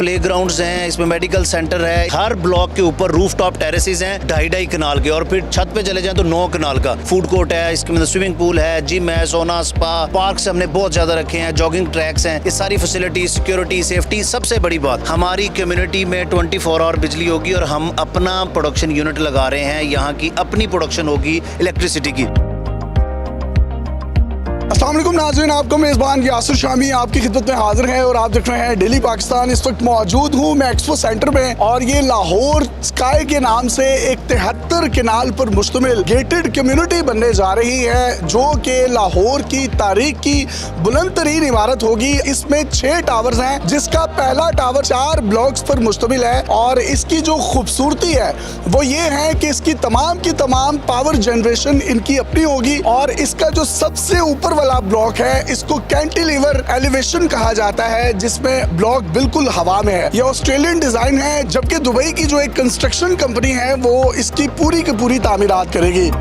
Playgrounds हैं, इसमें medical centre है। हर ब्लॉक के ऊपर रूफटॉप टेरेसेस हैं 2.5 कनाल के, और फिर छत पे चले जाएं तो 9 कनाल का। फूड कोर्ट है, इसके अंदर स्विमिंग पूल है, जिम है, सोना, स्पा, पार्क्स हमने बहुत ज्यादा रखे हैं, जॉगिंग ट्रैक्स हैं। ये सारी फैसिलिटी, सिक्योरिटी, सेफ्टी, सबसे बड़ी बात हमारी कम्युनिटी में 24 आवर बिजली होगी और हम अपना प्रोडक्शन यूनिट लगा रहे हैं। यहाँ की अपनी प्रोडक्शन होगी इलेक्ट्रिसिटी की। अस्सलाम वालेकुम नाज़रीन, आपको मेज़बान यासिर शामी आपकी खिदमत में हाजिर है और आप देख रहे हैं डेली पाकिस्तान। इस वक्त मौजूद हूँ मैं एक्सपो सेंटर में और ये लाहौर स्काई के नाम से एक 73 कनाल पर मुश्तमिल गेटेड कम्युनिटी बनने जा रही है, जो कि लाहौर की तारीख की बुलंद तरीन इमारत होगी। इसमें 6 टावर्स हैं, जिसका पहला टावर 4 ब्लॉक्स पर मुश्तमिल है और इसकी जो खूबसूरती है वो ये है कि इसकी तमाम की तमाम पावर जनरेशन इनकी अपनी होगी। और इसका जो सबसे ऊपर वाला ब्लॉक है इसको कैंटिलीवर एलिवेशन कहा जाता है, जिसमें ब्लॉक बिल्कुल हवा में है। ये ऑस्ट्रेलियन डिजाइन है, जबकि दुबई की जो एक कंस्ट्रक्शन कंपनी है वो इसकी पूरी की पूरी तामीरात करेगी।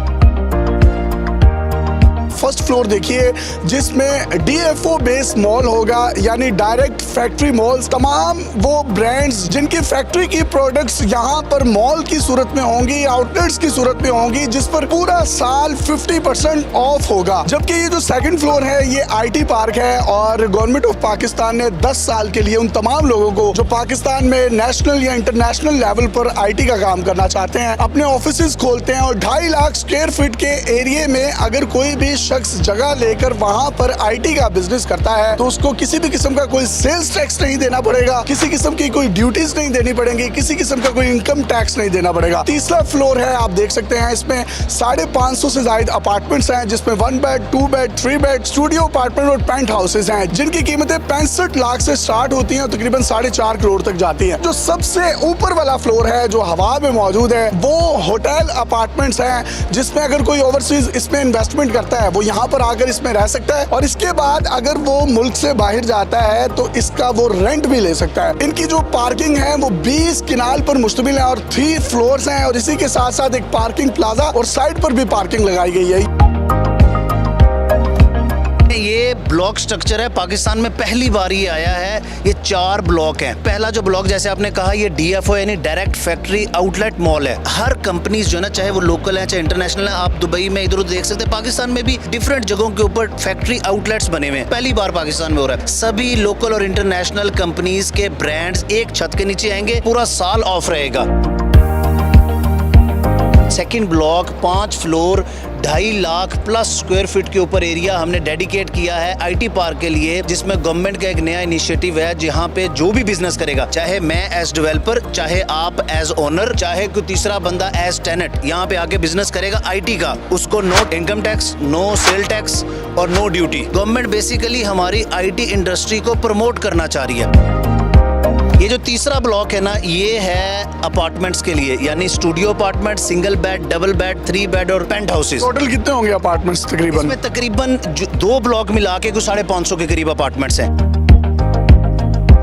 फर्स्ट फ्लोर देखिए, जिसमें DFO बेस मॉल होगा, यानी डायरेक्ट फैक्ट्री मॉल्स। तमाम वो ब्रांड्स जिनकी फैक्ट्री की प्रोडक्ट्स यहाँ पर मॉल की सूरत में होंगी, आउटलेट्स की सूरत में होंगी, जिस पर पूरा साल 50% ऑफ होगा। जबकि ये जो सेकंड फ्लोर है ये IT पार्क है और गवर्नमेंट ऑफ पाकिस्तान ने 10 साल के लिए उन तमाम लोगों को जो पाकिस्तान में नेशनल या इंटरनेशनल लेवल पर IT का काम करना चाहते हैं अपने ऑफिस खोलते हैं। और 2.5 लाख स्क्वायर फीट के एरिया में अगर कोई भी शख्स जगह लेकर वहां पर IT का बिजनेस करता है तो उसको किसी भी किस्म का कोई सेल्स टैक्स नहीं देना पड़ेगा, किसी किस्म की कोई ड्यूटीज नहीं देनी पड़ेगी, किसी किस्म का कोई इनकम टैक्स नहीं देना पड़ेगा। तीसरा फ्लोर है, आप देख सकते हैं इसमें 550 से ज्यादा अपार्टमेंट्स हैं, जिसमें 1 bed, 2 bed, 3 bed, studio apartment और पेंट हाउसेज हैं, जिनकी कीमतें 65 लाख से स्टार्ट होती हैं और तकरीबन 4.5 करोड़ तक जाती है। जो सबसे ऊपर वाला फ्लोर है जो हवा में मौजूद है वो होटल अपार्टमेंट्स हैं, जिसमें अगर कोई ओवरसीज इसमें इन्वेस्टमेंट करता है वो यहाँ पर आकर इसमें रह सकता है और इसके बाद अगर वो मुल्क से बाहर जाता है तो इसका वो रेंट भी ले सकता है। इनकी जो पार्किंग है वो 20 कनाल पर मुश्तमिल है और 3 फ्लोर्स हैं और इसी के साथ साथ एक पार्किंग प्लाजा और साइड पर भी पार्किंग लगाई गई है। ये ब्लॉक स्ट्रक्चर है, पाकिस्तान में पहली बार ये आया है। ये 4 ब्लॉक हैं। पहला जो ब्लॉक जैसे आपने कहा ये DFO यानी डायरेक्ट फैक्ट्री आउटलेट मॉल है। हर कंपनीज जो है ना, चाहे वो लोकल है चाहे इंटरनेशनल है, आप दुबई में इधर उधर देख सकते हैं, पाकिस्तान में भी डिफरेंट जगहों के ऊपर फैक्ट्री आउटलेट्स बने हुए हैं। पहली बार पाकिस्तान में हो रहा है। सभी लोकल और इंटरनेशनल कंपनीज के ब्रांड्स एक छत के नीचे आएंगे, पूरा साल ऑफ रहेगा। Second block 5 floor 2.5 lakh plus square feet के ऊपर एरिया हमने डेडिकेट किया है IT पार्क के लिए, जिसमें गवर्नमेंट का एक नया इनिशिएटिव है, जहां पे जो भी बिजनेस करेगा, चाहे मैं एज डेवलपर, चाहे आप एज ओनर, चाहे कोई तीसरा बंदा एज टेनेंट यहाँ पे आके बिजनेस करेगा IT का, उसको no income tax, no sale tax और नो ड्यूटी। गवर्नमेंट बेसिकली हमारी IT इंडस्ट्री को प्रमोट करना चाह रही है। ये जो तीसरा ब्लॉक है ना, ये है अपार्टमेंट्स के लिए, यानी studio apartment, single bed, double bed, 3 bed और पेंट हाउसेस। टोटल कितने होंगे अपार्टमेंट्स तकरीबन? इसमें तकरीबन 2 ब्लॉक मिला के कुछ 550 के करीब अपार्टमेंट्स हैं।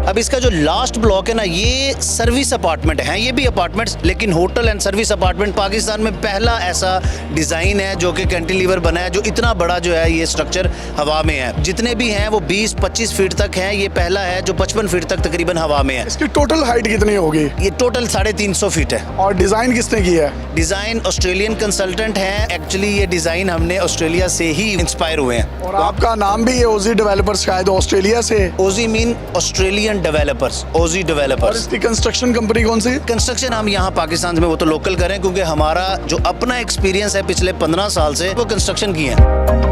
अब इसका जो लास्ट ब्लॉक है ना, ये सर्विस अपार्टमेंट है। ये भी अपार्टमेंट्स, लेकिन hotel and service apartment Pakistan में पहला ऐसा डिजाइन है जो कि कैंटिलीवर बना है, जो इतना बड़ा जो है ये स्ट्रक्चर हवा में है। जितने भी हैं वो 20-25 फीट तक हैं। ये पहला है जो 55 फीट तक तकरीबन हवा में है। इसकी टोटल हाइट कितनी होगी? ये टोटल 350 फीट है। और डिजाइन किसने किया है? डिजाइन ऑस्ट्रेलियन कंसल्टेंट है। एक्चुअली ये डिजाइन हमने ऑस्ट्रेलिया से ही इंस्पायर हुए हैं। और आपका नाम भी है ओजी डेवलपर्स, शायद ऑस्ट्रेलिया से? ओजी मीन ऑस्ट्रेलियन डेवलपर्स, ओजी डेवलपर्स। और इसकी कंस्ट्रक्शन कंपनी कौन सी? कंस्ट्रक्शन हम यहाँ पाकिस्तान में वो तो लोकल कर रहे हैं, क्योंकि हमारा जो अपना एक्सपीरियंस है पिछले 15 साल से, वो कंस्ट्रक्शन की है।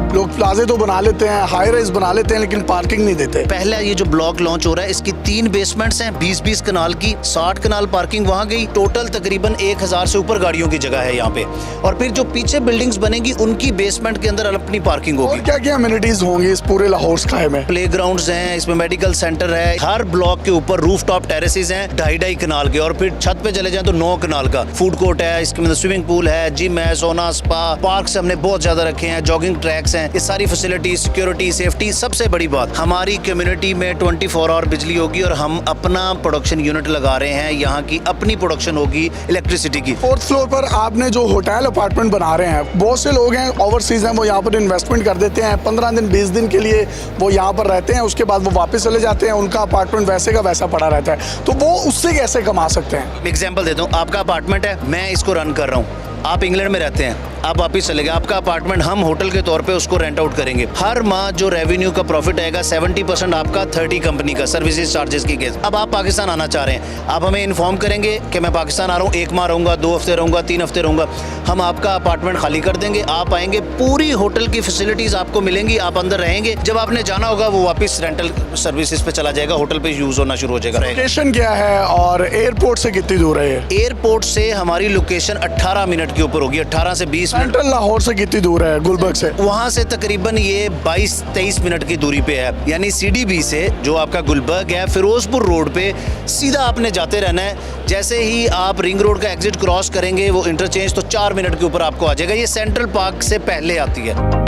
लोग प्लाजे तो बना लेते हैं, हाई राइज बना लेते हैं, लेकिन पार्किंग नहीं देते। पहला ये जो ब्लॉक लॉन्च हो रहा है, इसकी 3 बेसमेंट्स हैं, 20-20 कनाल की, 60 कनाल पार्किंग वहाँ गई। टोटल तकरीबन 1000 से ऊपर गाड़ियों की जगह है यहाँ पे। और फिर जो पीछे बिल्डिंग्स बनेंगी उनकी बेसमेंट के अंदर अपनी पार्किंग होगी। क्या क्या अमेनिटीज होंगी इस पूरे लाहौर स्काई में? प्लेग्राउंड्स हैं, इसमें मेडिकल सेंटर है। हर ब्लॉक के ऊपर रूफटॉप टेरेसेस हैं 2.5 कनाल के, और फिर छत पे चले जाएं तो 9 कनाल का। फूड कोर्ट है, इसके अंदर स्विमिंग पूल है, जिम है, सोना, स्पा, पार्क्स हमने बहुत ज्यादा रखे हैं, जॉगिंग ट्रैक्स हैं। ये सारी फैसिलिटी, सिक्योरिटी, सेफ्टी, सबसे बड़ी बात हमारी कम्युनिटी में 24 आवर बिजली होगी और हम अपना प्रोडक्शन यूनिट लगा रहे हैं, यहाँ की अपनी प्रोडक्शन होगी इलेक्ट्रिसिटी की। 4th फ्लोर पर आपने जो होटल अपार्टमेंट बना रहे हैं, बहुत से लोग हैं ओवरसीज हैं, वो यहाँ पर इन्वेस्टमेंट कर देते हैं, 15 दिन 20 दिन के लिए वो यहाँ पर रहते हैं, उसके बाद वो वापस चले जाते हैं, उनका अपार्टमेंट वैसे का वैसा पड़ा रहता है, तो वो उससे कैसे कमा सकते हैं? एग्जाम्पल देता हूँ, आपका अपार्टमेंट है, मैं इसको रन कर रहा हूँ, आप इंग्लैंड में रहते हैं, आप वापस चले गए, आपका अपार्टमेंट हम होटल के तौर पे उसको रेंट आउट करेंगे। हर माह जो रेवेन्यू का प्रॉफिट आएगा 70% आपका, 30 कंपनी का सर्विसेज चार्जेस की केस। अब आप पाकिस्तान आना चाह रहे हैं, आप हमें इन्फॉर्म करेंगे कि मैं पाकिस्तान आ रहा हूँ, 1 माह रहूँगा, 2 हफ्ते रहूँगा, 3 हफ्ते रहूँगा, हम आपका अपार्टमेंट खाली कर देंगे, आप आएंगे, पूरी होटल की फैसिलिटीज आपको मिलेंगी, आप अंदर रहेंगे, जब आपने जाना होगा वो वापस रेंटल सर्विसेज पे चला जाएगा, होटल पे यूज होना शुरू हो जाएगा। लोकेशन क्या है और एयरपोर्ट से कितनी दूर है ये? एयरपोर्ट से हमारी लोकेशन 18 मिनट के ऊपर होगी, 18 से 20 मिनट। सेंट्रल लाहौर से कितनी दूर है गुलबर्ग से? वहाँ से तकरीबन ये 22-23 मिनट की दूरी पे है, यानी CDB से जो आपका गुलबर्ग है, फिरोजपुर रोड पे सीधा आपने जाते रहना है। जैसे ही आप रिंग रोड का एग्जिट क्रॉस करेंगे वो इंटरचेंज, तो 4 मिनट के ऊपर आपको आ जाएगा। ये सेंट्रल पार्क से पहले आती है।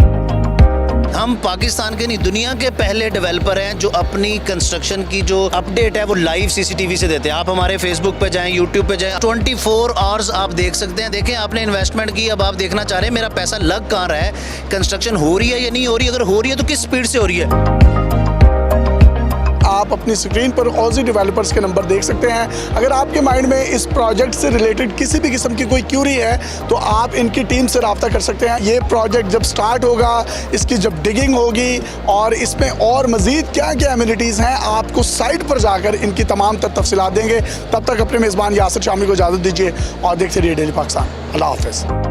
हम पाकिस्तान के नहीं, दुनिया के पहले डेवलपर हैं जो अपनी कंस्ट्रक्शन की जो अपडेट है वो लाइव CCTV से देते हैं। आप हमारे फेसबुक पे जाएं, यूट्यूब पे जाएं, 24 आवर्स आप देख सकते हैं। देखें, आपने इन्वेस्टमेंट की, अब आप देखना चाह रहे हैं मेरा पैसा लग कहाँ रहा है, कंस्ट्रक्शन हो रही है या नहीं हो रही है, अगर हो रही है तो किस स्पीड से हो रही है। आप अपनी स्क्रीन पर ऑजी डेवलपर्स के नंबर देख सकते हैं। अगर आपके माइंड में इस प्रोजेक्ट से रिलेटेड किसी भी किस्म की कोई क्यूरी है तो आप इनकी टीम से रब्ता कर सकते हैं। ये प्रोजेक्ट जब स्टार्ट होगा, इसकी जब डिगिंग होगी और इसमें और मज़ीद क्या क्या एमिनिटीज़ हैं, आपको साइट पर जाकर इनकी तमाम तफसीलात देंगे। तब तक अपने मेज़बान यासिर शामी को इजाज़त दीजिए और देखते रहिए डेली पाकिस्तान। अल्लाह हाफ़िज़।